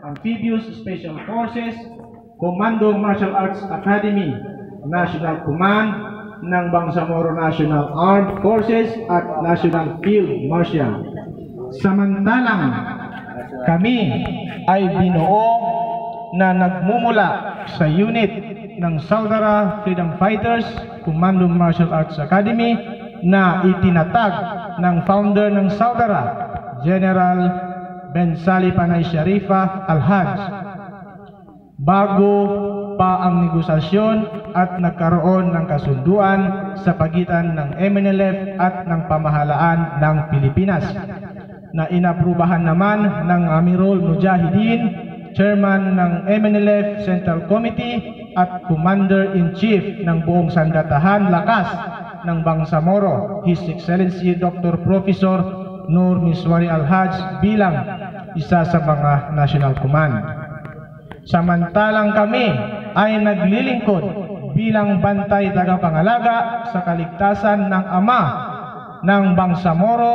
Amphibious Special Forces, Commando Martial Arts Academy, National Command ng Bangsamoro National Armed Forces at National Field Marshal. Samantalang kami ay binuo na nagmumula sa unit ng Saudara Freedom Fighters Commando Martial Arts Academy na itinatag ng founder ng Saudara, General Bensali Panay Sharifa Al-Haj. Bago pa ang negosasyon at nagkaroon ng kasunduan sa pagitan ng MNLF at ng pamahalaan ng Pilipinas, na inaprubahan naman ng Amirul Mujahideen, Chairman ng MNLF Central Committee at Commander-in-Chief ng buong Sandatahan Lakas ng Bangsamoro, His Excellency Dr. Professor Nur Miswari Al-Haj bilang isa sa mga National Command. Samantalang kami ay naglilingkod bilang bantay tagapangalaga sa kaligtasan ng ama ng Bangsamoro,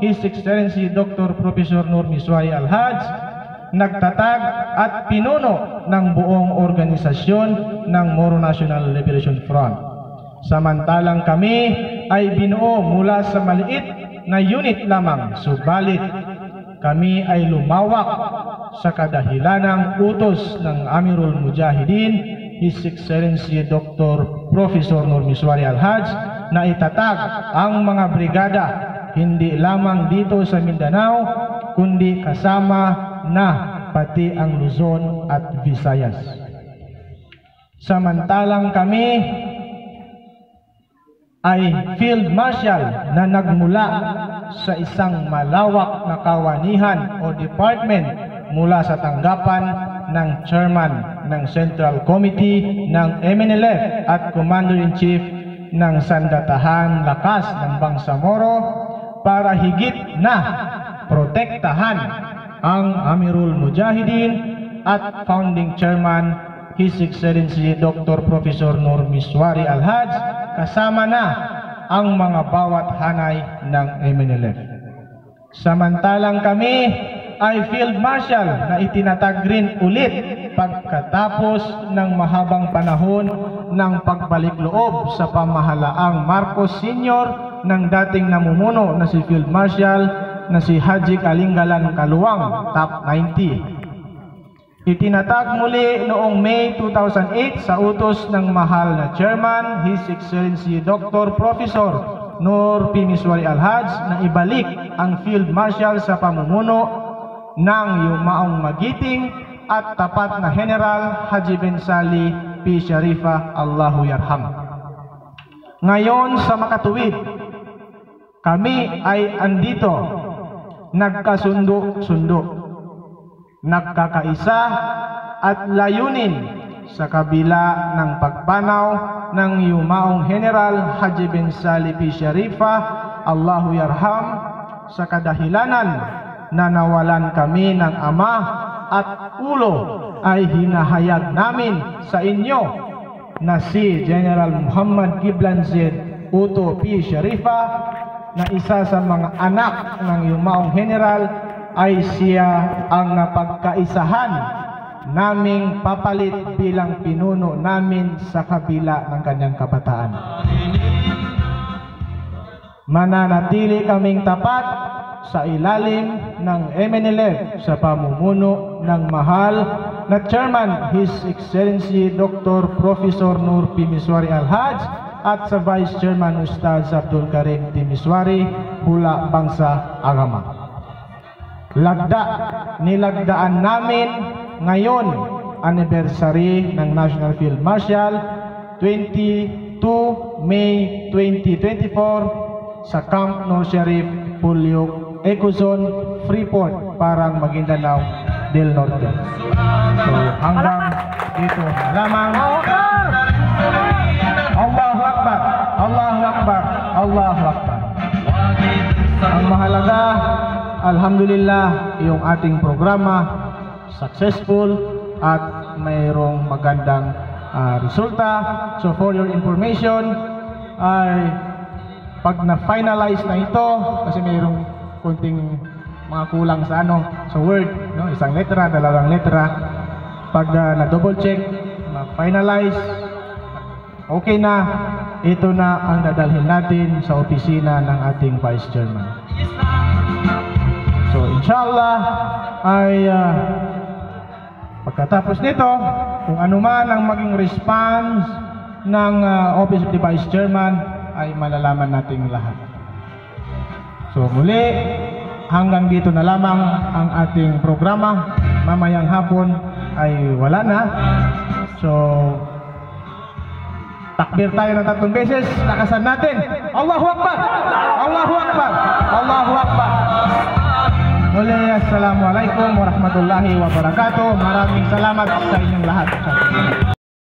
His Excellency Dr. Professor Nur Miswari Al-Haj, nagtatag at pinuno ng buong organisasyon ng Moro National Liberation Front. Samantalang kami ay binuo mula sa maliit na unit lamang, subalit kami ay lumawak sa kadahilanang utos ng Amirul Mujahideen, His Excellency Dr. Professor Nur Miswari Al-Haj, na itatag ang mga brigada hindi lamang dito sa Mindanao, kundi kasama na pati ang Luzon at Visayas. Samantalang kami ay Field Marshal na nagmula sa isang malawak na kawanihan o department mula sa tanggapan ng Chairman ng Central Committee ng MNLF at Commander-in-Chief ng Sandatahan Lakas ng Bangsamoro para higit na protektahan ang Amirul Mujahideen at Founding Chairman, His Excellency Dr. Professor Nur Miswari Al-Haj, kasama na ang mga bawat hanay ng MNLF. Samantalang kami ay Field Marshal na itinatag rin ulit pagkatapos ng mahabang panahon ng pagbalik loob sa pamahalaang Marcos Sr. ng dating namumuno na si Field Marshal na si Haji Kalinggalan Kaluwang, Top 90. Itinatag muli noong May 2008 sa utos ng mahal na Chairman, His Excellency Dr. Professor Nur P. Miswari Al-Haj, na ibalik ang Field Marshal sa pamumuno ng yumaong magiting at tapat na General Haji Bensali P. Sharifa Allahu Yarham. Ngayon sa makatuwid, kami ay andito, nagkasundo-sundo, nagkakaisa at layunin sa kabila ng pagpanaw ng yumaong General Haji Bensali P. Sharifa Allahu Yarham, sa kadahilanan na nawalan kami ng ama at ulo, ay hinahayag namin sa inyo na si General Muhammad Kiblan Z. Uto P. Sharifa, na isa sa mga anak ng yumaong general, ay siya ang napagkaisahan naming papalit bilang pinuno namin sa kabila ng kanyang kabataan. Mananatili kaming tapat sa ilalim ng MNLF sa pamumuno ng mahal na Chairman, His Excellency Dr. Professor Nur P. Miswari Al-Haj, at sa Vice Chairman Ustaz Abdul Karim T. Miswari, Hula Bangsa Agama. Nilagdaan namin ngayon anniversary ng National Field Marshal, 22 May 2024 sa Camp Nur Sharif, Pulyok, Ecozone, Freeport, Parang, Maguindanao del Norte. So hanggang dito lamang. Allahu Akbar, Allahu Akbar, Allahu Akbar. Ang mahalaga, alhamdulillah, yung ating programa successful at mayroong magandang resulta. So for your information, ay pag na-finalize na ito, kasi mayroong kunting mga kulang sa sa word, no? Isang letra, dalawang letra. Pag na-double check, na-finalize, okay na, ito na ang dadalhin natin sa opisina ng ating Vice Chairman. So, inshallah, ay pagkatapos nito, kung ano man ang maging response ng Office of the Vice Chairman, ay malalaman natin lahat. So, muli, hanggang dito na lamang ang ating programa. Mamayang hapon ay wala na. So, takbir tayo ng 3 beses. Lakasan natin. Allahu Akbar! Allahu Akbar! Allahu Akbar! Muli, assalamualaikum warahmatullahi wabarakatuh. Maraming salamat sa inyong lahat.